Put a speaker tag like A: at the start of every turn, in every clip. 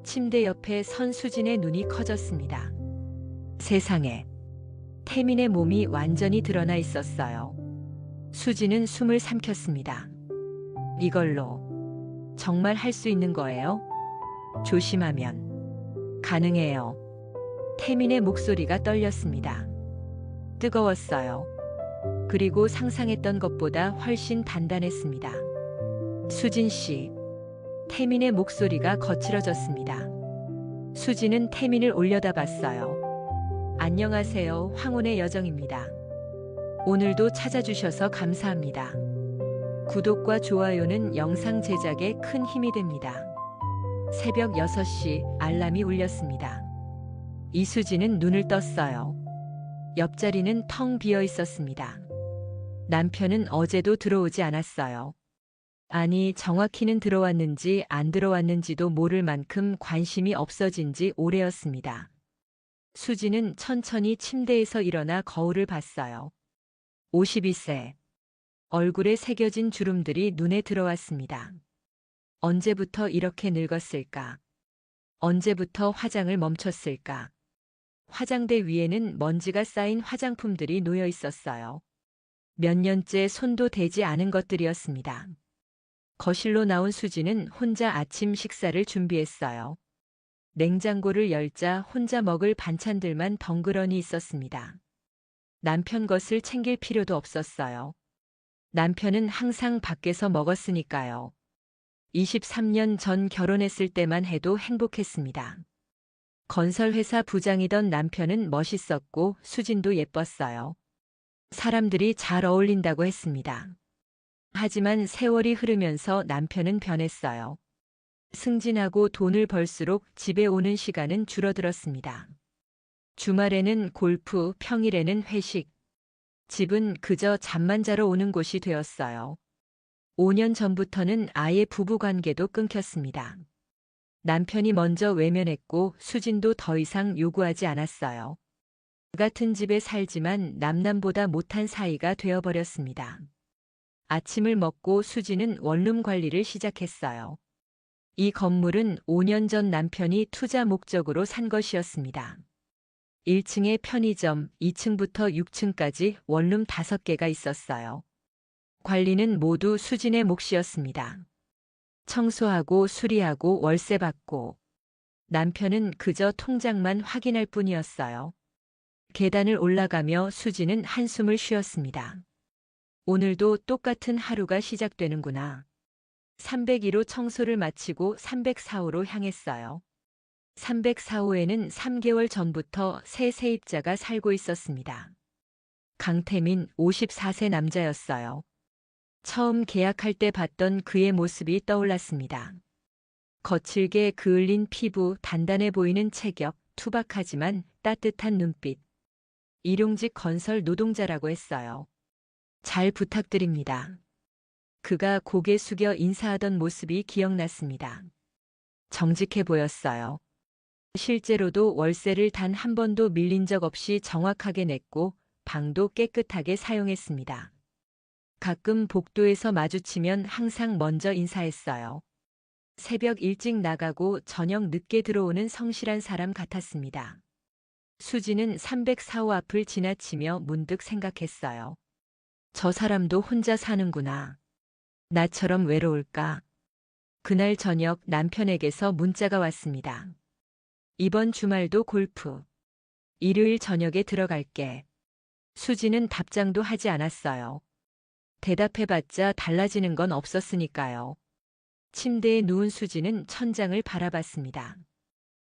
A: 침대 옆에 선 수진의 눈이 커졌습니다. 세상에, 태민의 몸이 완전히 드러나 있었어요. 수진은 숨을 삼켰습니다. 이걸로 정말 할 수 있는 거예요? 조심하면 가능해요. 태민의 목소리가 떨렸습니다. 뜨거웠어요. 그리고 상상했던 것보다 훨씬 단단했습니다. 수진 씨. 태민의 목소리가 거칠어졌습니다. 수진은 태민을 올려다봤어요. 안녕하세요. 황혼의 여정입니다. 오늘도 찾아주셔서 감사합니다. 구독과 좋아요는 영상 제작에 큰 힘이 됩니다. 새벽 6시 알람이 울렸습니다. 이수진은 눈을 떴어요. 옆자리는 텅 비어 있었습니다. 남편은 어제도 들어오지 않았어요. 아니, 정확히는 들어왔는지 안 들어왔는지도 모를 만큼 관심이 없어진 지 오래였습니다. 수진은 천천히 침대에서 일어나 거울을 봤어요. 52세. 얼굴에 새겨진 주름들이 눈에 들어왔습니다. 언제부터 이렇게 늙었을까? 언제부터 화장을 멈췄을까? 화장대 위에는 먼지가 쌓인 화장품들이 놓여 있었어요. 몇 년째 손도 대지 않은 것들이었습니다. 거실로 나온 수진은 혼자 아침 식사를 준비했어요. 냉장고를 열자 혼자 먹을 반찬들만 덩그러니 있었습니다. 남편 것을 챙길 필요도 없었어요. 남편은 항상 밖에서 먹었으니까요. 23년 전 결혼했을 때만 해도 행복했습니다. 건설회사 부장이던 남편은 멋있었고 수진도 예뻤어요. 사람들이 잘 어울린다고 했습니다. 하지만 세월이 흐르면서 남편은 변했어요. 승진하고 돈을 벌수록 집에 오는 시간은 줄어들었습니다. 주말에는 골프, 평일에는 회식. 집은 그저 잠만 자러 오는 곳이 되었어요. 5년 전부터는 아예 부부관계도 끊겼습니다. 남편이 먼저 외면했고 수진도 더 이상 요구하지 않았어요. 같은 집에 살지만 남남보다 못한 사이가 되어버렸습니다. 아침을 먹고 수진은 원룸 관리를 시작했어요. 이 건물은 5년 전 남편이 투자 목적으로 산 것이었습니다. 1층에 편의점, 2층부터 6층까지 원룸 5개가 있었어요. 관리는 모두 수진의 몫이었습니다. 청소하고 수리하고 월세 받고 남편은 그저 통장만 확인할 뿐이었어요. 계단을 올라가며 수진은 한숨을 쉬었습니다. 오늘도 똑같은 하루가 시작되는구나. 302호 청소를 마치고 304호로 향했어요. 304호에는 3개월 전부터 새 세입자가 살고 있었습니다. 강태민 54세 남자였어요. 처음 계약할 때 봤던 그의 모습이 떠올랐습니다. 거칠게 그을린 피부, 단단해 보이는 체격, 투박하지만 따뜻한 눈빛. 일용직 건설 노동자라고 했어요. 잘 부탁드립니다. 그가 고개 숙여 인사하던 모습이 기억났습니다. 정직해 보였어요. 실제로도 월세를 단 한 번도 밀린 적 없이 정확하게 냈고 방도 깨끗하게 사용했습니다. 가끔 복도에서 마주치면 항상 먼저 인사했어요. 새벽 일찍 나가고 저녁 늦게 들어오는 성실한 사람 같았습니다. 수지는 304호 앞을 지나치며 문득 생각했어요. 저 사람도 혼자 사는구나. 나처럼 외로울까? 그날 저녁 남편에게서 문자가 왔습니다. 이번 주말도 골프. 일요일 저녁에 들어갈게. 수지는 답장도 하지 않았어요. 대답해봤자 달라지는 건 없었으니까요. 침대에 누운 수지는 천장을 바라봤습니다.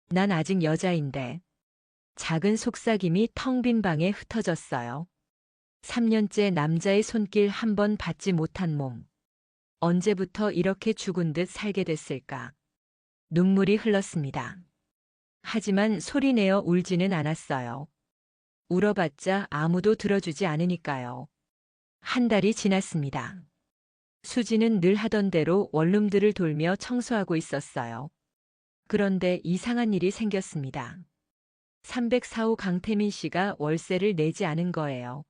A: 난 아직 여자인데. 작은 속삭임이 텅 빈 방에 흩어졌어요. 3년째 남자의 손길 한 번 받지 못한 몸. 언제부터 이렇게 죽은 듯 살게 됐을까? 눈물이 흘렀습니다. 하지만 소리내어 울지는 않았어요. 울어봤자 아무도 들어주지 않으니까요. 한 달이 지났습니다. 수지는 늘 하던 대로 원룸들을 돌며 청소하고 있었어요. 그런데 이상한 일이 생겼습니다. 304호 강태민 씨가 월세를 내지 않은 거예요.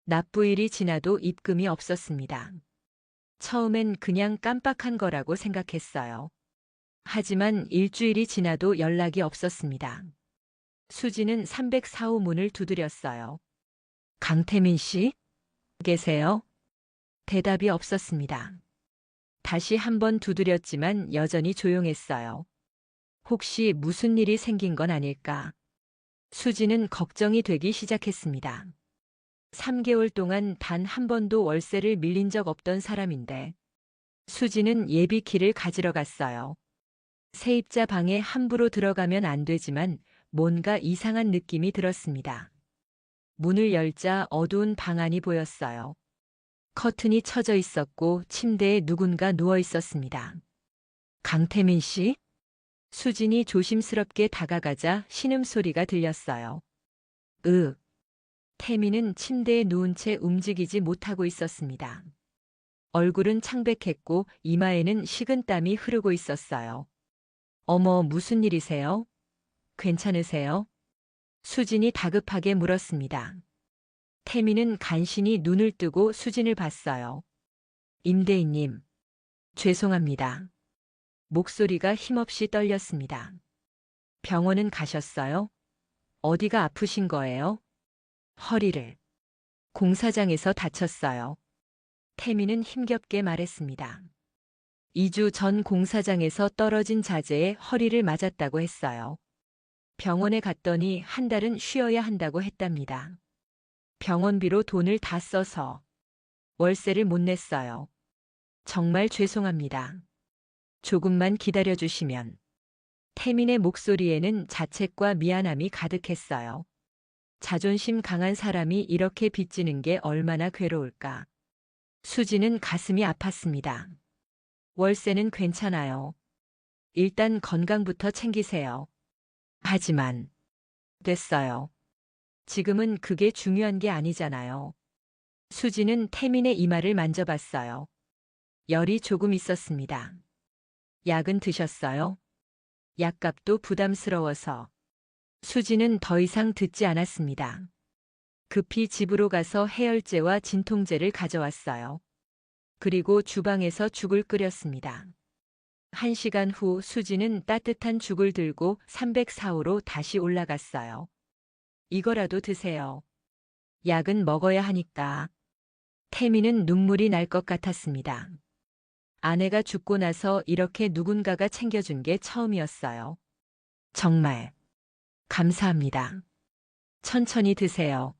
A: 납부일이 지나도 입금이 없었습니다. 처음엔 그냥 깜빡한 거라고 생각했어요. 하지만 일주일이 지나도 연락이 없었습니다. 수지는 304호 문을 두드렸어요. 강태민 씨? 계세요? 대답이 없었습니다. 다시 한 번 두드렸지만 여전히 조용했어요. 혹시 무슨 일이 생긴 건 아닐까? 수지는 걱정이 되기 시작했습니다. 3개월 동안 단 한 번도 월세를 밀린 적 없던 사람인데 수지는 예비키를 가지러 갔어요. 세입자 방에 함부로 들어가면 안 되지만 뭔가 이상한 느낌이 들었습니다. 문을 열자 어두운 방 안이 보였어요. 커튼이 쳐져 있었고 침대에 누군가 누워 있었습니다. 강태민 씨? 수진이 조심스럽게 다가가자 신음소리가 들렸어요. 태민은 침대에 누운 채 움직이지 못하고 있었습니다. 얼굴은 창백했고 이마에는 식은땀이 흐르고 있었어요. 어머, 무슨 일이세요? 괜찮으세요? 수진이 다급하게 물었습니다. 태민은 간신히 눈을 뜨고 수진을 봤어요. 임대인님, 죄송합니다. 목소리가 힘없이 떨렸습니다. 병원은 가셨어요? 어디가 아프신 거예요? 허리를. 공사장에서 다쳤어요. 태민은 힘겹게 말했습니다. 2주 전 공사장에서 떨어진 자재에 허리를 맞았다고 했어요. 병원에 갔더니 한 달은 쉬어야 한다고 했답니다. 병원비로 돈을 다 써서 월세를 못 냈어요. 정말 죄송합니다. 조금만 기다려주시면. 태민의 목소리에는 자책과 미안함이 가득했어요. 자존심 강한 사람이 이렇게 빚지는 게 얼마나 괴로울까. 수지는 가슴이 아팠습니다. 월세는 괜찮아요. 일단 건강부터 챙기세요. 하지만 됐어요. 지금은 그게 중요한 게 아니잖아요. 수지는 태민의 이마를 만져봤어요. 열이 조금 있었습니다. 약은 드셨어요? 약값도 부담스러워서. 수지는 더 이상 듣지 않았습니다. 급히 집으로 가서 해열제와 진통제를 가져왔어요. 그리고 주방에서 죽을 끓였습니다. 1시간 후 수지는 따뜻한 죽을 들고 304호로 다시 올라갔어요. 이거라도 드세요. 약은 먹어야 하니까. 태민은 눈물이 날 것 같았습니다. 아내가 죽고 나서 이렇게 누군가가 챙겨준 게 처음이었어요. 정말 감사합니다. 천천히 드세요.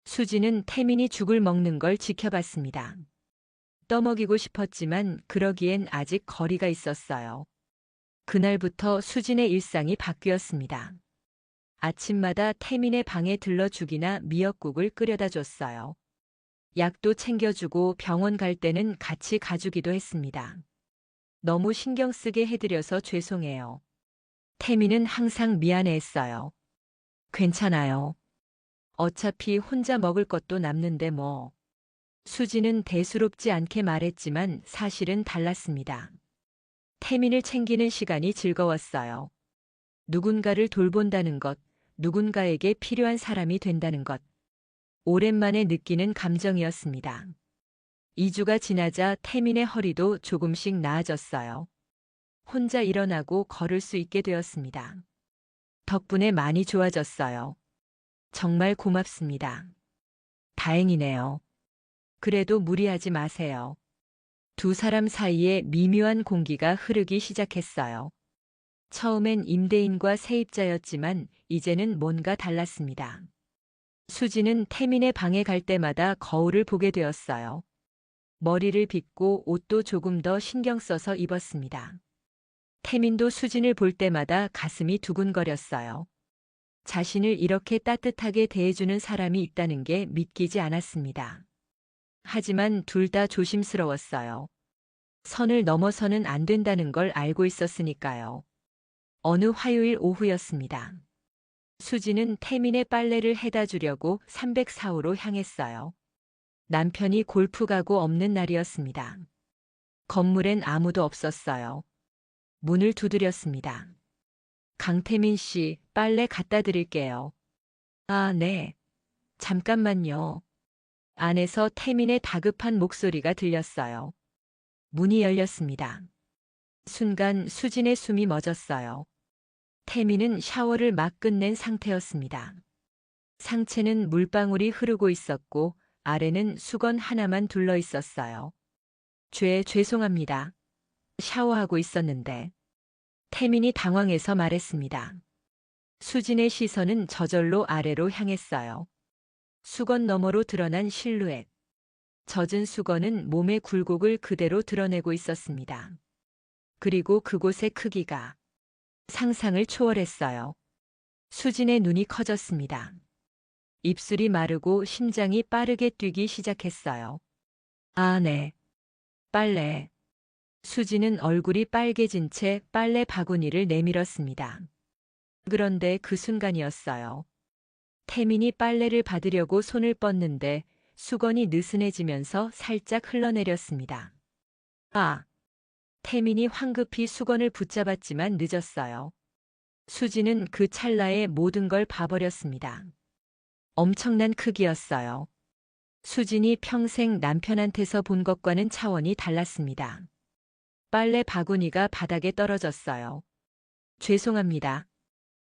A: 수지는 태민이 죽을 먹는 걸 지켜봤습니다. 떠먹이고 싶었지만 그러기엔 아직 거리가 있었어요. 그날부터 수진의 일상이 바뀌었습니다. 아침마다 태민의 방에 들러 죽이나 미역국을 끓여다 줬어요. 약도 챙겨주고 병원 갈 때는 같이 가주기도 했습니다. 너무 신경 쓰게 해드려서 죄송해요. 태민은 항상 미안해했어요. 괜찮아요. 어차피 혼자 먹을 것도 남는데 뭐. 수지는 대수롭지 않게 말했지만 사실은 달랐습니다. 태민을 챙기는 시간이 즐거웠어요. 누군가를 돌본다는 것, 누군가에게 필요한 사람이 된다는 것. 오랜만에 느끼는 감정이었습니다. 2주가 지나자 태민의 허리도 조금씩 나아졌어요. 혼자 일어나고 걸을 수 있게 되었습니다. 덕분에 많이 좋아졌어요. 정말 고맙습니다. 다행이네요. 그래도 무리하지 마세요. 두 사람 사이에 미묘한 공기가 흐르기 시작했어요. 처음엔 임대인과 세입자였지만 이제는 뭔가 달랐습니다. 수지는 태민의 방에 갈 때마다 거울을 보게 되었어요. 머리를 빗고 옷도 조금 더 신경 써서 입었습니다. 태민도 수진을 볼 때마다 가슴이 두근거렸어요. 자신을 이렇게 따뜻하게 대해주는 사람이 있다는 게 믿기지 않았습니다. 하지만 둘 다 조심스러웠어요. 선을 넘어서는 안 된다는 걸 알고 있었으니까요. 어느 화요일 오후였습니다. 수지는 태민의 빨래를 해다 주려고 304호로 향했어요. 남편이 골프 가고 없는 날이었습니다. 건물엔 아무도 없었어요. 문을 두드렸습니다. 강태민 씨, 빨래 갖다 드릴게요. 아, 네. 잠깐만요. 안에서 태민의 다급한 목소리가 들렸어요. 문이 열렸습니다. 순간 수진의 숨이 멎었어요. 태민은 샤워를 막 끝낸 상태였습니다. 상체는 물방울이 흐르고 있었고 아래는 수건 하나만 둘러 있었어요. 죄송합니다. 샤워하고 있었는데. 태민이 당황해서 말했습니다. 수진의 시선은 저절로 아래로 향했어요. 수건 너머로 드러난 실루엣. 젖은 수건은 몸의 굴곡을 그대로 드러내고 있었습니다. 그리고 그곳의 크기가 상상을 초월했어요. 수진의 눈이 커졌습니다. 입술이 마르고 심장이 빠르게 뛰기 시작했어요. 아, 네. 빨래. 수진은 얼굴이 빨개진 채 빨래 바구니를 내밀었습니다. 그런데 그 순간이었어요. 태민이 빨래를 받으려고 손을 뻗는데 수건이 느슨해지면서 살짝 흘러내렸습니다. 아! 태민이 황급히 수건을 붙잡았지만 늦었어요. 수지는 그 찰나에 모든 걸 봐버렸습니다. 엄청난 크기였어요. 수진이 평생 남편한테서 본 것과는 차원이 달랐습니다. 빨래 바구니가 바닥에 떨어졌어요. 죄송합니다.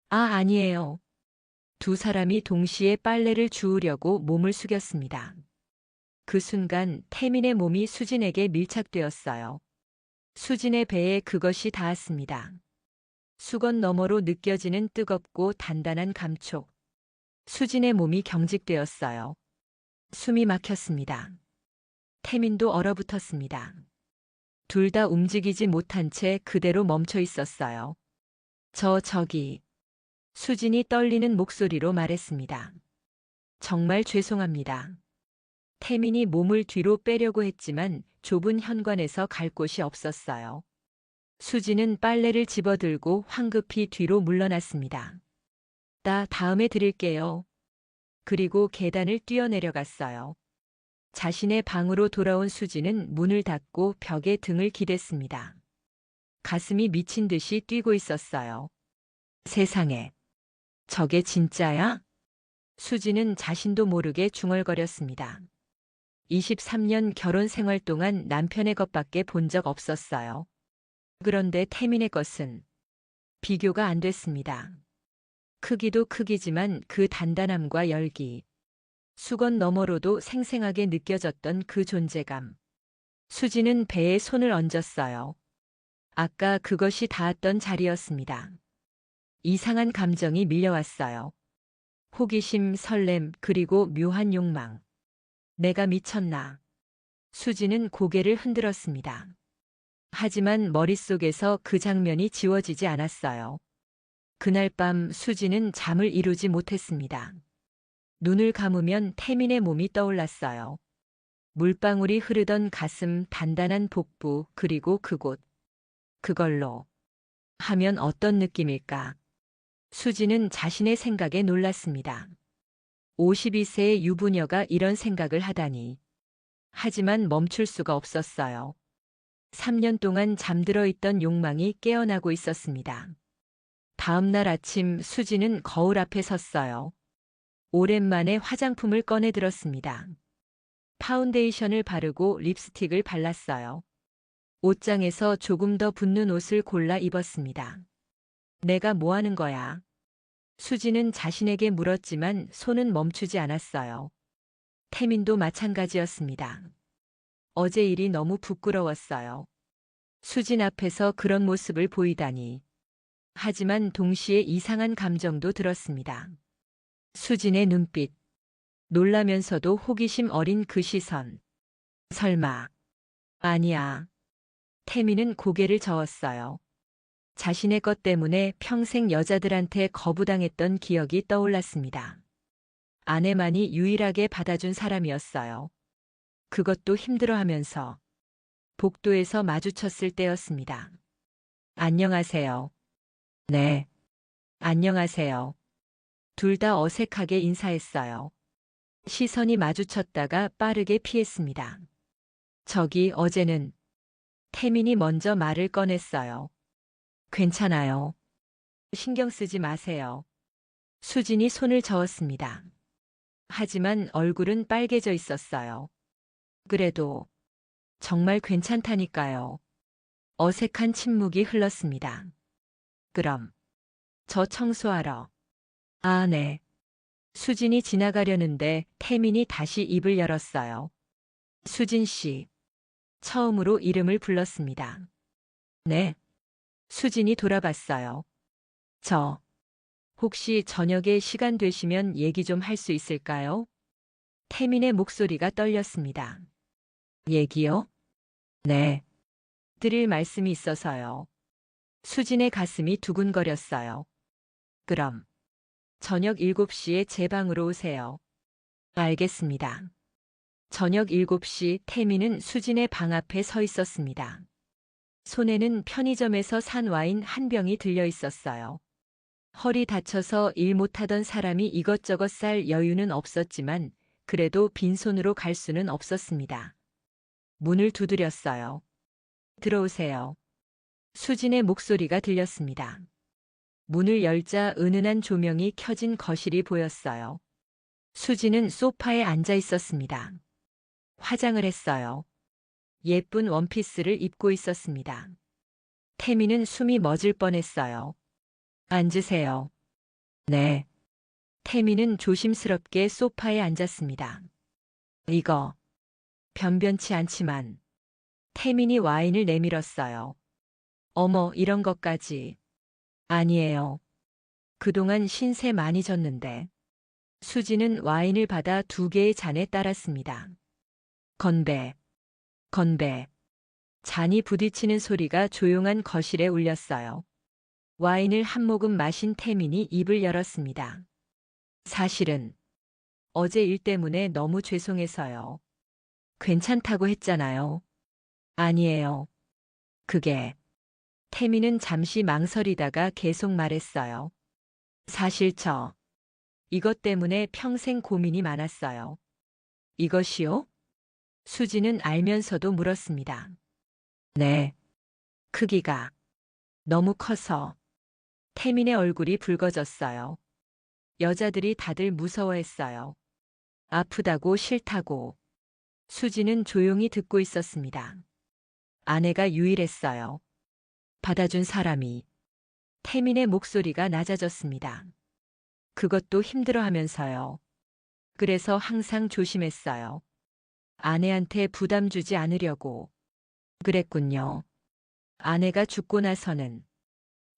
A: 아, 아니에요. 두 사람이 동시에 빨래를 주우려고 몸을 숙였습니다. 그 순간 태민의 몸이 수진에게 밀착되었어요. 수진의 배에 그것이 닿았습니다. 수건 너머로 느껴지는 뜨겁고 단단한 감촉. 수진의 몸이 경직되었어요. 숨이 막혔습니다. 태민도 얼어붙었습니다. 둘 다 움직이지 못한 채 그대로 멈춰 있었어요. 저기. 수진이 떨리는 목소리로 말했습니다. 정말 죄송합니다. 태민이 몸을 뒤로 빼려고 했지만 좁은 현관에서 갈 곳이 없었어요. 수진은 빨래를 집어들고 황급히 뒤로 물러났습니다. 다음에 드릴게요. 그리고 계단을 뛰어내려갔어요. 자신의 방으로 돌아온 수진은 문을 닫고 벽에 등을 기댔습니다. 가슴이 미친 듯이 뛰고 있었어요. 세상에. 저게 진짜야? 수진은 자신도 모르게 중얼거렸습니다. 23년 결혼 생활 동안 남편의 것밖에 본 적 없었어요. 그런데 태민의 것은 비교가 안 됐습니다. 크기도 크기지만 그 단단함과 열기, 수건 너머로도 생생하게 느껴졌던 그 존재감. 수지는 배에 손을 얹었어요. 아까 그것이 닿았던 자리였습니다. 이상한 감정이 밀려왔어요. 호기심, 설렘, 그리고 묘한 욕망. 내가 미쳤나? 수지는 고개를 흔들었습니다. 하지만 머릿속에서 그 장면이 지워지지 않았어요. 그날 밤 수지는 잠을 이루지 못했습니다. 눈을 감으면 태민의 몸이 떠올랐어요. 물방울이 흐르던 가슴, 단단한 복부, 그리고 그곳. 그걸로 하면 어떤 느낌일까? 수지는 자신의 생각에 놀랐습니다. 52세의 유부녀가 이런 생각을 하다니. 하지만 멈출 수가 없었어요. 3년 동안 잠들어 있던 욕망이 깨어나고 있었습니다. 다음 날 아침 수지는 거울 앞에 섰어요. 오랜만에 화장품을 꺼내 들었습니다. 파운데이션을 바르고 립스틱을 발랐어요. 옷장에서 조금 더 붙는 옷을 골라 입었습니다. 내가 뭐 하는 거야? 수지는 자신에게 물었지만 손은 멈추지 않았어요. 태민도 마찬가지였습니다. 어제 일이 너무 부끄러웠어요. 수진 앞에서 그런 모습을 보이다니. 하지만 동시에 이상한 감정도 들었습니다. 수진의 눈빛. 놀라면서도 호기심 어린 그 시선. 설마. 아니야. 태민은 고개를 저었어요. 자신의 것 때문에 평생 여자들한테 거부당했던 기억이 떠올랐습니다. 아내만이 유일하게 받아준 사람이었어요. 그것도 힘들어하면서. 복도에서 마주쳤을 때였습니다. 안녕하세요. 네. 안녕하세요. 둘 다 어색하게 인사했어요. 시선이 마주쳤다가 빠르게 피했습니다. 저기 어제는 태민이 먼저 말을 꺼냈어요. 괜찮아요. 신경 쓰지 마세요. 수진이 손을 저었습니다. 하지만 얼굴은 빨개져 있었어요. 그래도 정말 괜찮다니까요. 어색한 침묵이 흘렀습니다. 그럼 저 청소하러. 아, 네. 수진이 지나가려는데 태민이 다시 입을 열었어요. 수진 씨. 처음으로 이름을 불렀습니다. 네. 수진이 돌아봤어요. 저, 혹시 저녁에 시간 되시면 얘기 좀 할 수 있을까요? 태민의 목소리가 떨렸습니다. 얘기요? 네. 드릴 말씀이 있어서요. 수진의 가슴이 두근거렸어요. 그럼, 저녁 7시에 제 방으로 오세요. 알겠습니다. 저녁 7시 태민은 수진의 방 앞에 서 있었습니다. 손에는 편의점에서 산 와인 한 병이 들려 있었어요. 허리 다쳐서 일 못하던 사람이 이것저것 쌀 여유는 없었지만 그래도 빈손으로 갈 수는 없었습니다. 문을 두드렸어요. 들어오세요. 수진의 목소리가 들렸습니다. 문을 열자 은은한 조명이 켜진 거실이 보였어요. 수진은 소파에 앉아 있었습니다. 화장을 했어요. 예쁜 원피스를 입고 있었습니다. 태미는 숨이 멎을 뻔했어요. 앉으세요. 네. 태미는 조심스럽게 소파에 앉았습니다. 이거 변변치 않지만 태민이 와인을 내밀었어요. 어머, 이런 것까지. 아니에요. 그동안 신세 많이 졌는데. 수지는 와인을 받아 2개의 잔에 따랐습니다. 건배, 건배. 잔이 부딪히는 소리가 조용한 거실에 울렸어요. 와인을 한 모금 마신 태민이 입을 열었습니다. 사실은 어제 일 때문에 너무 죄송해서요. 괜찮다고 했잖아요. 아니에요. 그게. 태민은 잠시 망설이다가 계속 말했어요. 사실 이것 때문에 평생 고민이 많았어요. 이것이요? 수지는 알면서도 물었습니다. 네. 크기가 너무 커서. 태민의 얼굴이 붉어졌어요. 여자들이 다들 무서워했어요. 아프다고 싫다고. 수지는 조용히 듣고 있었습니다. 아내가 유일했어요. 받아준 사람이. 태민의 목소리가 낮아졌습니다. 그것도 힘들어하면서요. 그래서 항상 조심했어요. 아내한테 부담 주지 않으려고. 그랬군요. 아내가 죽고 나서는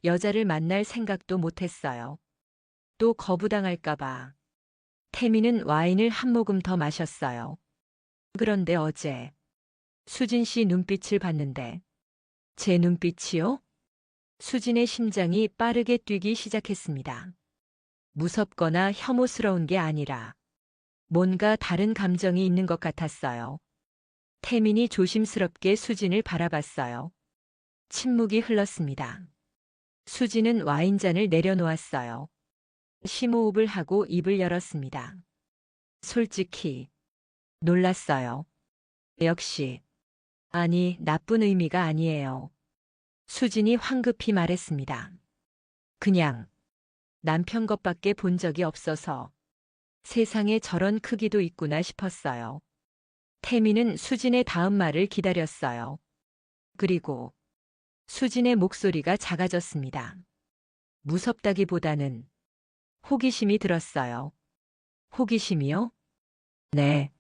A: 여자를 만날 생각도 못했어요. 또 거부당할까봐. 태민은 와인을 한 모금 더 마셨어요. 그런데 어제 수진 씨 눈빛을 봤는데 제 눈빛이요? 수진의 심장이 빠르게 뛰기 시작했습니다. 무섭거나 혐오스러운 게 아니라 뭔가 다른 감정이 있는 것 같았어요. 태민이 조심스럽게 수진을 바라봤어요. 침묵이 흘렀습니다. 수진은 와인잔을 내려놓았어요. 심호흡을 하고 입을 열었습니다. 솔직히 놀랐어요. 역시. 아니, 나쁜 의미가 아니에요. 수진이 황급히 말했습니다. 그냥 남편 것밖에 본 적이 없어서 세상에 저런 크기도 있구나 싶었어요. 태미는 수진의 다음 말을 기다렸어요. 그리고 수진의 목소리가 작아졌습니다. 무섭다기보다는 호기심이 들었어요. 호기심이요? 네.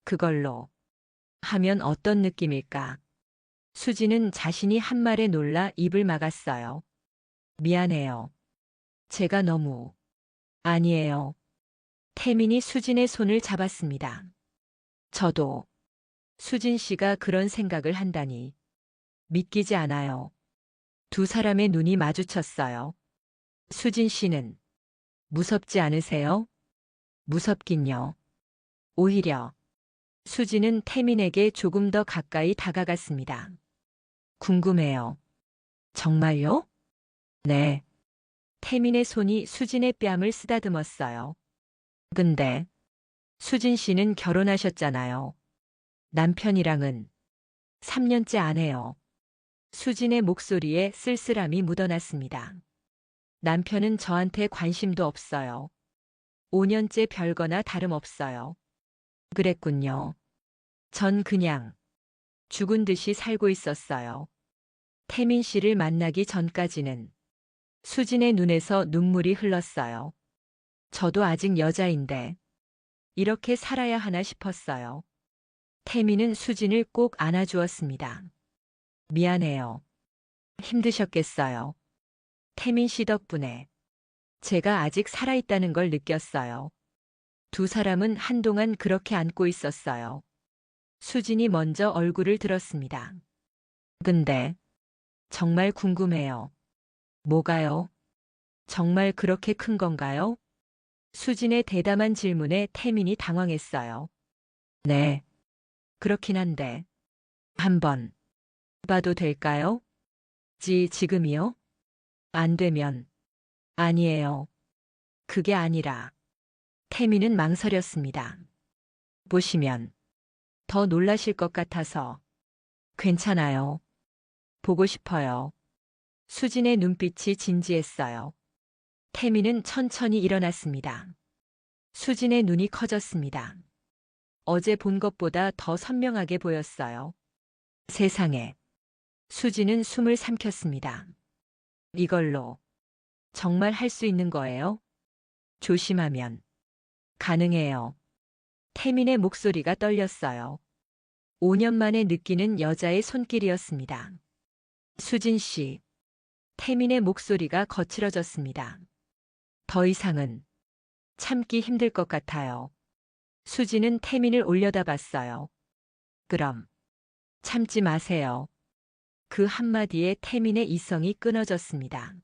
A: 그걸로 하면 어떤 느낌일까? 수지는 자신이 한 말에 놀라 입을 막았어요. 미안해요. 제가 너무. 아니에요. 태민이 수진의 손을 잡았습니다. 저도 수진 씨가 그런 생각을 한다니 믿기지 않아요. 두 사람의 눈이 마주쳤어요. 수진 씨는 무섭지 않으세요? 무섭긴요. 오히려 수지는 태민에게 조금 더 가까이 다가갔습니다. 궁금해요. 정말요? 네. 태민의 손이 수진의 뺨을 쓰다듬었어요. 근데 수진 씨는 결혼하셨잖아요. 남편이랑은 3년째 안 해요. 수진의 목소리에 쓸쓸함이 묻어났습니다. 남편은 저한테 관심도 없어요. 5년째 별거나 다름없어요. 그랬군요. 전 그냥 죽은 듯이 살고 있었어요. 태민 씨를 만나기 전까지는 수진의 눈에서 눈물이 흘렀어요. 저도 아직 여자인데 이렇게 살아야 하나 싶었어요. 태민은 수진을 꼭 안아주었습니다. 미안해요. 힘드셨겠어요. 태민 씨 덕분에 제가 아직 살아있다는 걸 느꼈어요. 두 사람은 한동안 그렇게 안고 있었어요. 수진이 먼저 얼굴을 들었습니다. 근데 정말 궁금해요. 뭐가요? 정말 그렇게 큰 건가요? 수진의 대담한 질문에 태민이 당황했어요. 네, 그렇긴 한데 한번 봐도 될까요? 지금이요? 안 되면 아니에요. 그게 아니라 태민은 망설였습니다. 보시면 더 놀라실 것 같아서 괜찮아요. 보고 싶어요. 수진의 눈빛이 진지했어요. 태민은 천천히 일어났습니다. 수진의 눈이 커졌습니다. 어제 본 것보다 더 선명하게 보였어요. 세상에. 수진은 숨을 삼켰습니다. 이걸로 정말 할 수 있는 거예요? 조심하면 가능해요. 태민의 목소리가 떨렸어요. 5년 만에 느끼는 여자의 손길이었습니다. 수진 씨. 태민의 목소리가 거칠어졌습니다. 더 이상은 참기 힘들 것 같아요. 수진은 태민을 올려다봤어요. 그럼 참지 마세요. 그 한마디에 태민의 이성이 끊어졌습니다.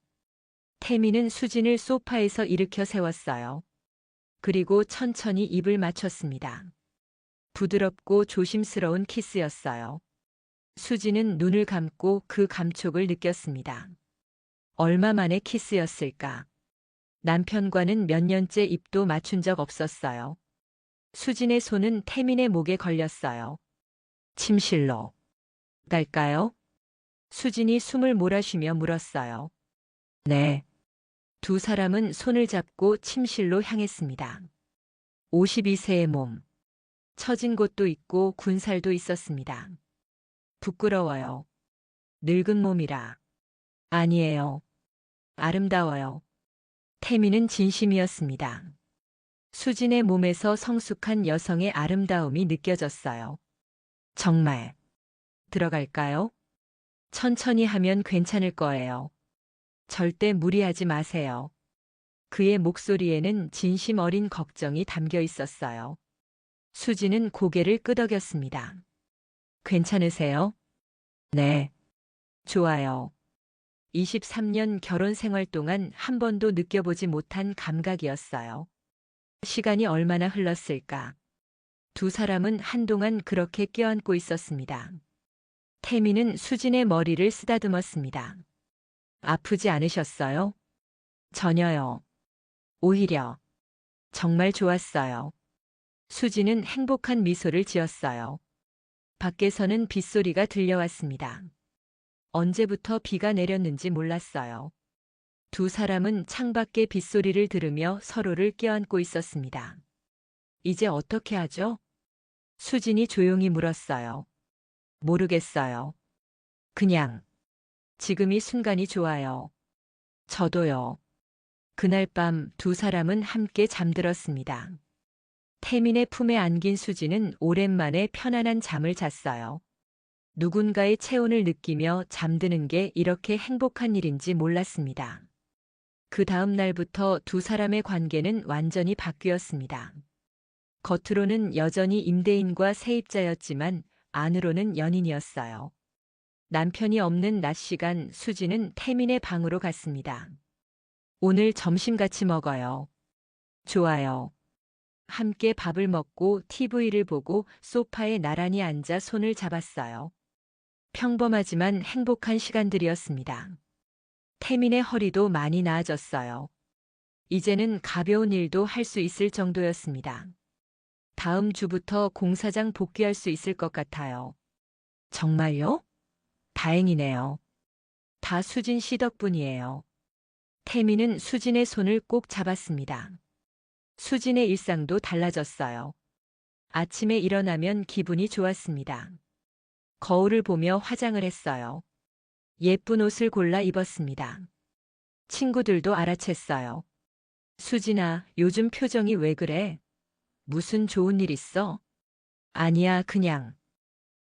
A: 태민은 수진을 소파에서 일으켜 세웠어요. 그리고 천천히 입을 맞췄습니다. 부드럽고 조심스러운 키스였어요. 수진은 눈을 감고 그 감촉을 느꼈습니다. 얼마 만의 키스였을까? 남편과는 몇 년째 입도 맞춘 적 없었어요. 수진의 손은 태민의 목에 걸렸어요. 침실로 갈까요? 수진이 숨을 몰아쉬며 물었어요. 네. 두 사람은 손을 잡고 침실로 향했습니다. 52세의 몸. 처진 곳도 있고 군살도 있었습니다. 부끄러워요. 늙은 몸이라. 아니에요. 아름다워요. 태민은 진심이었습니다. 수진의 몸에서 성숙한 여성의 아름다움이 느껴졌어요. 정말 들어갈까요? 천천히 하면 괜찮을 거예요. 절대 무리하지 마세요. 그의 목소리에는 진심 어린 걱정이 담겨 있었어요. 수진은 고개를 끄덕였습니다. 괜찮으세요? 네. 좋아요. 23년 결혼 생활 동안 한 번도 느껴보지 못한 감각이었어요. 시간이 얼마나 흘렀을까? 두 사람은 한동안 그렇게 껴안고 있었습니다. 태민은 수진의 머리를 쓰다듬었습니다. 아프지 않으셨어요? 전혀요. 오히려 정말 좋았어요. 수진은 행복한 미소를 지었어요. 밖에서는 빗소리가 들려왔습니다. 언제부터 비가 내렸는지 몰랐어요. 두 사람은 창밖의 빗소리를 들으며 서로를 껴안고 있었습니다. 이제 어떻게 하죠? 수진이 조용히 물었어요. 모르겠어요. 그냥 지금 이 순간이 좋아요. 저도요. 그날 밤 두 사람은 함께 잠들었습니다. 태민의 품에 안긴 수지는 오랜만에 편안한 잠을 잤어요. 누군가의 체온을 느끼며 잠드는 게 이렇게 행복한 일인지 몰랐습니다. 그 다음 날부터 두 사람의 관계는 완전히 바뀌었습니다. 겉으로는 여전히 임대인과 세입자였지만 안으로는 연인이었어요. 남편이 없는 낮 시간 수지는 태민의 방으로 갔습니다. 오늘 점심 같이 먹어요. 좋아요. 함께 밥을 먹고 TV를 보고 소파에 나란히 앉아 손을 잡았어요. 평범하지만 행복한 시간들이었습니다. 태민의 허리도 많이 나아졌어요. 이제는 가벼운 일도 할 수 있을 정도였습니다. 다음 주부터 공사장 복귀할 수 있을 것 같아요. 정말요? 다행이네요. 다 수진 씨 덕분이에요. 태민은 수진의 손을 꼭 잡았습니다. 수진의 일상도 달라졌어요. 아침에 일어나면 기분이 좋았습니다. 거울을 보며 화장을 했어요. 예쁜 옷을 골라 입었습니다. 친구들도 알아챘어요. 수진아, 요즘 표정이 왜 그래? 무슨 좋은 일 있어? 아니야, 그냥.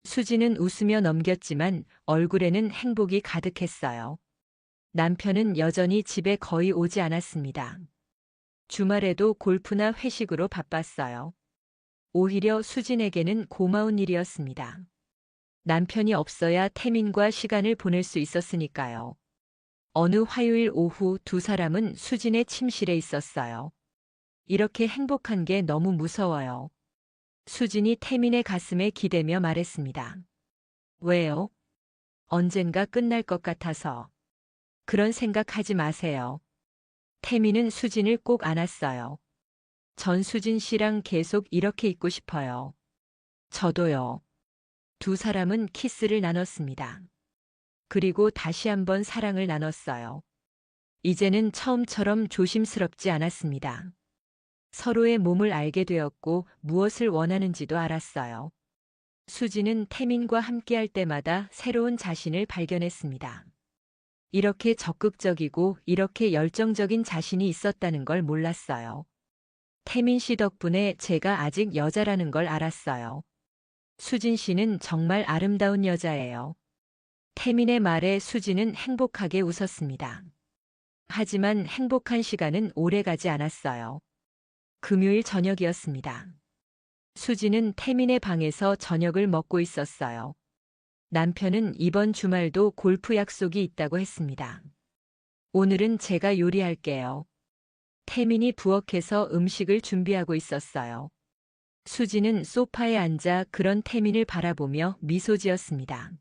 A: 수진은 웃으며 넘겼지만 얼굴에는 행복이 가득했어요. 남편은 여전히 집에 거의 오지 않았습니다. 주말에도 골프나 회식으로 바빴어요. 오히려 수진에게는 고마운 일이었습니다. 남편이 없어야 태민과 시간을 보낼 수 있었으니까요. 어느 화요일 오후 두 사람은 수진의 침실에 있었어요. 이렇게 행복한 게 너무 무서워요. 수진이 태민의 가슴에 기대며 말했습니다. 왜요? 언젠가 끝날 것 같아서. 그런 생각하지 마세요. 태민은 수진을 꼭 안았어요. 전수진 씨랑 계속 이렇게 있고 싶어요. 저도요. 두 사람은 키스를 나눴습니다. 그리고 다시 한번 사랑을 나눴어요. 이제는 처음처럼 조심스럽지 않았습니다. 서로의 몸을 알게 되었고 무엇을 원하는지도 알았어요. 수지는 태민과 함께할 때마다 새로운 자신을 발견했습니다. 이렇게 적극적이고 이렇게 열정적인 자신이 있었다는 걸 몰랐어요. 태민 씨 덕분에 제가 아직 여자라는 걸 알았어요. 수진 씨는 정말 아름다운 여자예요. 태민의 말에 수지는 행복하게 웃었습니다. 하지만 행복한 시간은 오래가지 않았어요. 금요일 저녁이었습니다. 수지는 태민의 방에서 저녁을 먹고 있었어요. 남편은 이번 주말도 골프 약속이 있다고 했습니다. 오늘은 제가 요리할게요. 태민이 부엌에서 음식을 준비하고 있었어요. 수지는 소파에 앉아 그런 태민을 바라보며 미소 지었습니다.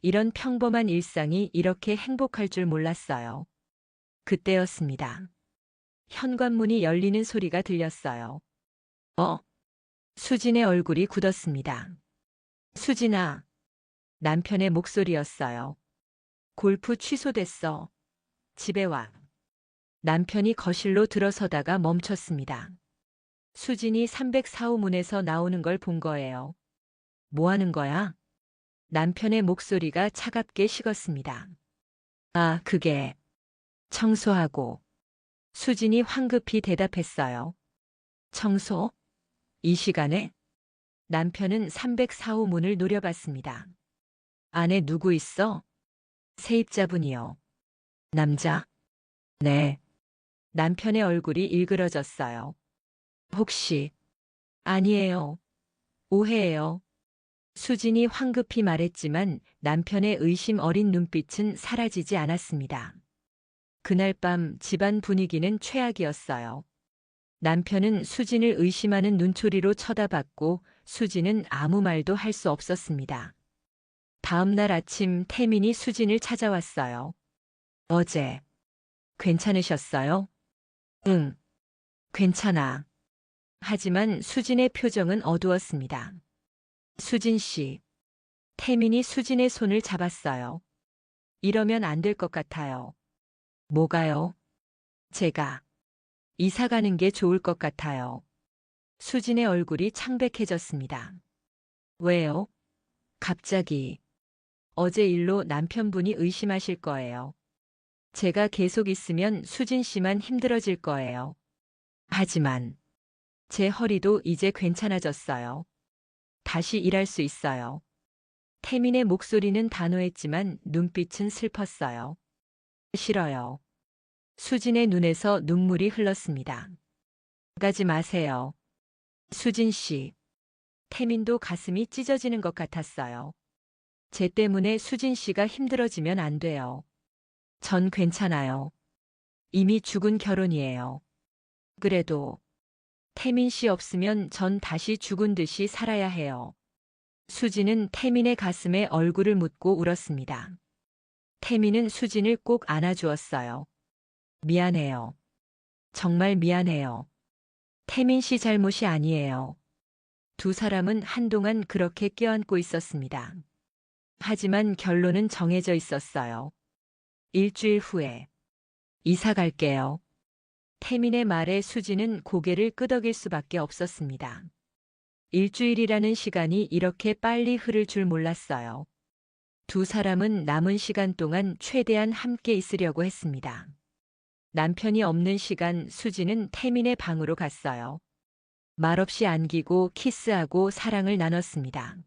A: 이런 평범한 일상이 이렇게 행복할 줄 몰랐어요. 그때였습니다. 현관문이 열리는 소리가 들렸어요. 수진의 얼굴이 굳었습니다. 수진아. 남편의 목소리였어요. 골프 취소됐어. 집에 와. 남편이 거실로 들어서다가 멈췄습니다. 수진이 304호 문에서 나오는 걸 본 거예요. 뭐 하는 거야? 남편의 목소리가 차갑게 식었습니다. 아, 그게 청소하고. 수진이 황급히 대답했어요. 청소? 이 시간에? 남편은 304호 문을 노려봤습니다. 안에 누구 있어? 세입자분이요. 남자? 네. 남편의 얼굴이 일그러졌어요. 혹시? 아니에요. 오해예요. 수진이 황급히 말했지만 남편의 의심 어린 눈빛은 사라지지 않았습니다. 그날 밤 집안 분위기는 최악이었어요. 남편은 수진을 의심하는 눈초리로 쳐다봤고 수진은 아무 말도 할 수 없었습니다. 다음 날 아침 태민이 수진을 찾아왔어요. 어제 괜찮으셨어요? 응, 괜찮아. 하지만 수진의 표정은 어두웠습니다. 수진 씨. 태민이 수진의 손을 잡았어요. 이러면 안 될 것 같아요. 뭐가요? 제가 이사 가는 게 좋을 것 같아요. 수진의 얼굴이 창백해졌습니다. 왜요? 갑자기. 어제 일로 남편분이 의심하실 거예요. 제가 계속 있으면 수진 씨만 힘들어질 거예요. 하지만 제 허리도 이제 괜찮아졌어요. 다시 일할 수 있어요. 태민의 목소리는 단호했지만 눈빛은 슬펐어요. 싫어요. 수진의 눈에서 눈물이 흘렀습니다. 가지 마세요. 수진 씨. 태민도 가슴이 찢어지는 것 같았어요. 제 때문에 수진 씨가 힘들어지면 안 돼요. 전 괜찮아요. 이미 죽은 결혼이에요. 그래도 태민 씨 없으면 전 다시 죽은 듯이 살아야 해요. 수진은 태민의 가슴에 얼굴을 묻고 울었습니다. 태민은 수진을 꼭 안아주었어요. 미안해요. 정말 미안해요. 태민 씨 잘못이 아니에요. 두 사람은 한동안 그렇게 껴안고 있었습니다. 하지만 결론은 정해져 있었어요. 일주일 후에 이사 갈게요. 태민의 말에 수지는 고개를 끄덕일 수밖에 없었습니다. 일주일이라는 시간이 이렇게 빨리 흐를 줄 몰랐어요. 두 사람은 남은 시간 동안 최대한 함께 있으려고 했습니다. 남편이 없는 시간 수지는 태민의 방으로 갔어요. 말없이 안기고 키스하고 사랑을 나눴습니다.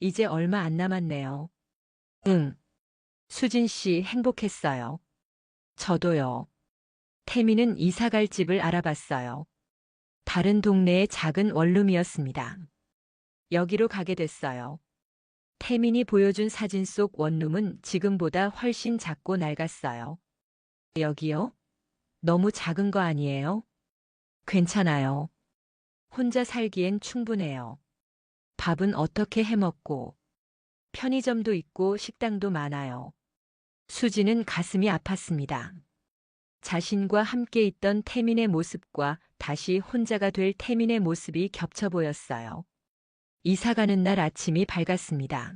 A: 이제 얼마 안 남았네요. 응. 수진 씨 행복했어요. 저도요. 태민은 이사갈 집을 알아봤어요. 다른 동네의 작은 원룸이었습니다. 여기로 가게 됐어요. 태민이 보여준 사진 속 원룸은 지금보다 훨씬 작고 낡았어요. 여기요? 너무 작은 거 아니에요? 괜찮아요. 혼자 살기엔 충분해요. 밥은 어떻게 해 먹고, 편의점도 있고 식당도 많아요. 수지는 가슴이 아팠습니다. 자신과 함께 있던 태민의 모습과 다시 혼자가 될 태민의 모습이 겹쳐 보였어요. 이사 가는 날 아침이 밝았습니다.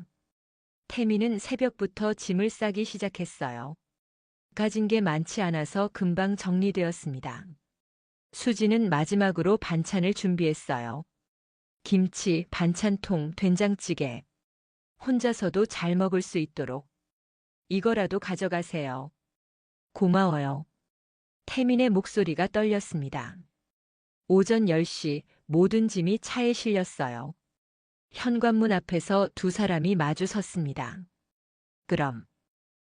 A: 태민은 새벽부터 짐을 싸기 시작했어요. 가진 게 많지 않아서 금방 정리되었습니다. 수지는 마지막으로 반찬을 준비했어요. 김치, 반찬통, 된장찌개. 혼자서도 잘 먹을 수 있도록. 이거라도 가져가세요. 고마워요. 태민의 목소리가 떨렸습니다. 오전 10시 모든 짐이 차에 실렸어요. 현관문 앞에서 두 사람이 마주 섰습니다. 그럼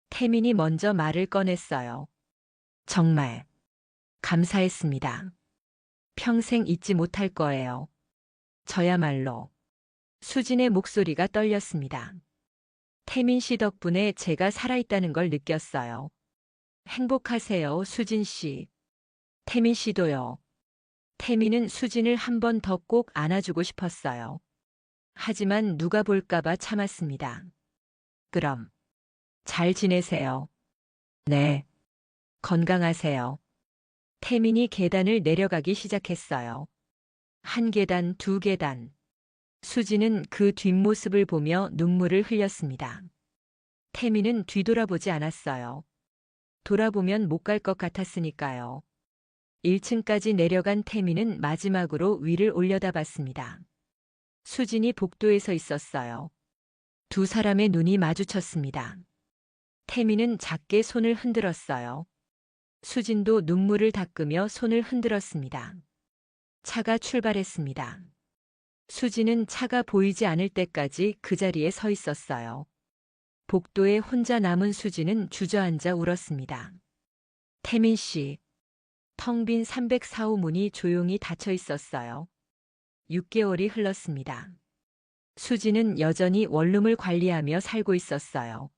A: 태민이 먼저 말을 꺼냈어요. 정말 감사했습니다. 평생 잊지 못할 거예요. 저야말로. 수진의 목소리가 떨렸습니다. 태민 씨 덕분에 제가 살아있다는 걸 느꼈어요. 행복하세요, 수진 씨. 태민 씨도요. 태민은 수진을 한 번 더 꼭 안아주고 싶었어요. 하지만 누가 볼까봐 참았습니다. 그럼 잘 지내세요. 네. 건강하세요. 태민이 계단을 내려가기 시작했어요. 한 계단, 두 계단. 수지는 그 뒷모습을 보며 눈물을 흘렸습니다. 태민은 뒤돌아보지 않았어요. 돌아보면 못 갈 것 같았으니까요. 1층까지 내려간 태민은 마지막으로 위를 올려다봤습니다. 수진이 복도에 서 있었어요. 두 사람의 눈이 마주쳤습니다. 태민은 작게 손을 흔들었어요. 수진도 눈물을 닦으며 손을 흔들었습니다. 차가 출발했습니다. 수지는 차가 보이지 않을 때까지 그 자리에 서 있었어요. 복도에 혼자 남은 수지는 주저앉아 울었습니다. 태민 씨. 텅 빈 304호 문이 조용히 닫혀 있었어요. 6개월이 흘렀습니다. 수지는 여전히 원룸을 관리하며 살고 있었어요.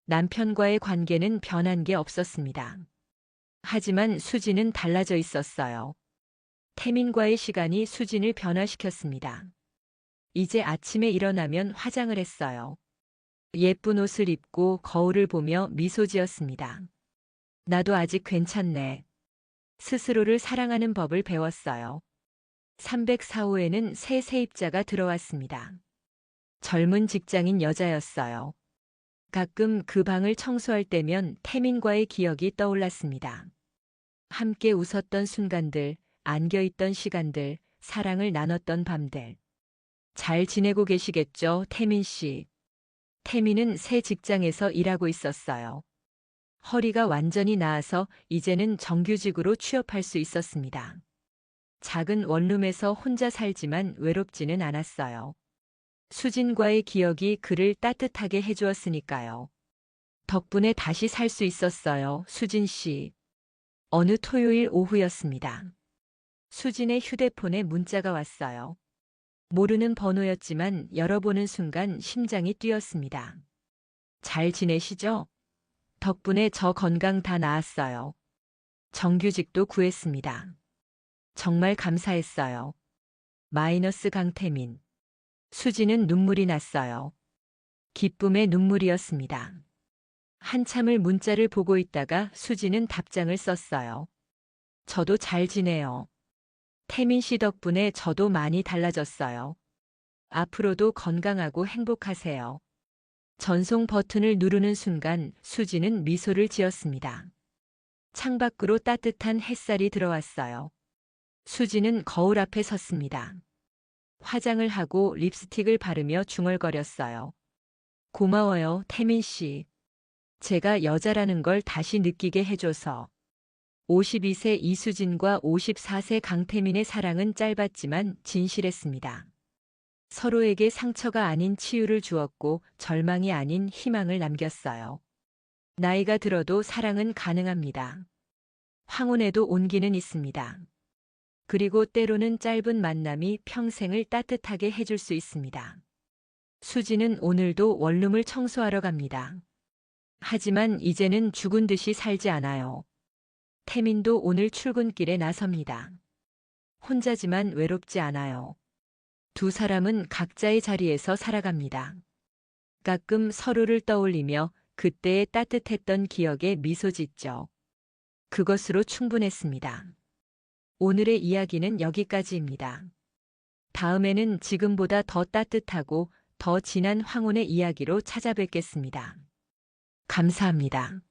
A: 남편과의 관계는 변한 게 없었습니다. 하지만 수지는 달라져 있었어요. 태민과의 시간이 수진을 변화시켰습니다. 이제 아침에 일어나면 화장을 했어요. 예쁜 옷을 입고 거울을 보며 미소 지었습니다. 나도 아직 괜찮네. 스스로를 사랑하는 법을 배웠어요. 304호에는 새 세입자가 들어왔습니다. 젊은 직장인 여자였어요. 가끔 그 방을 청소할 때면 태민과의 기억이 떠올랐습니다. 함께 웃었던 순간들, 안겨있던 시간들, 사랑을 나눴던 밤들. 잘 지내고 계시겠죠, 태민 씨. 태민은 새 직장에서 일하고 있었어요. 허리가 완전히 나아서 이제는 정규직으로 취업할 수 있었습니다. 작은 원룸에서 혼자 살지만 외롭지는 않았어요. 수진과의 기억이 그를 따뜻하게 해주었으니까요. 덕분에 다시 살 수 있었어요, 수진 씨. 어느 토요일 오후였습니다. 수진의 휴대폰에 문자가 왔어요. 모르는 번호였지만 열어보는 순간 심장이 뛰었습니다. 잘 지내시죠? 덕분에 저 건강 다 나았어요. 정규직도 구했습니다. 정말 감사했어요. 마이너스 강태민. 수지는 눈물이 났어요. 기쁨의 눈물이었습니다. 한참을 문자를 보고 있다가 수지는 답장을 썼어요. 저도 잘 지내요. 태민 씨 덕분에 저도 많이 달라졌어요. 앞으로도 건강하고 행복하세요. 전송 버튼을 누르는 순간 수지는 미소를 지었습니다. 창밖으로 따뜻한 햇살이 들어왔어요. 수지는 거울 앞에 섰습니다. 화장을 하고 립스틱을 바르며 중얼거렸어요. 고마워요, 태민 씨. 제가 여자라는 걸 다시 느끼게 해줘서. 52세 이수진과 54세 강태민의 사랑은 짧았지만 진실했습니다. 서로에게 상처가 아닌 치유를 주었고 절망이 아닌 희망을 남겼어요. 나이가 들어도 사랑은 가능합니다. 황혼에도 온기는 있습니다. 그리고 때로는 짧은 만남이 평생을 따뜻하게 해줄 수 있습니다. 수지는 오늘도 원룸을 청소하러 갑니다. 하지만 이제는 죽은 듯이 살지 않아요. 태민도 오늘 출근길에 나섭니다. 혼자지만 외롭지 않아요. 두 사람은 각자의 자리에서 살아갑니다. 가끔 서로를 떠올리며 그때의 따뜻했던 기억에 미소 짓죠. 그것으로 충분했습니다. 오늘의 이야기는 여기까지입니다. 다음에는 지금보다 더 따뜻하고 더 진한 황혼의 이야기로 찾아뵙겠습니다. 감사합니다.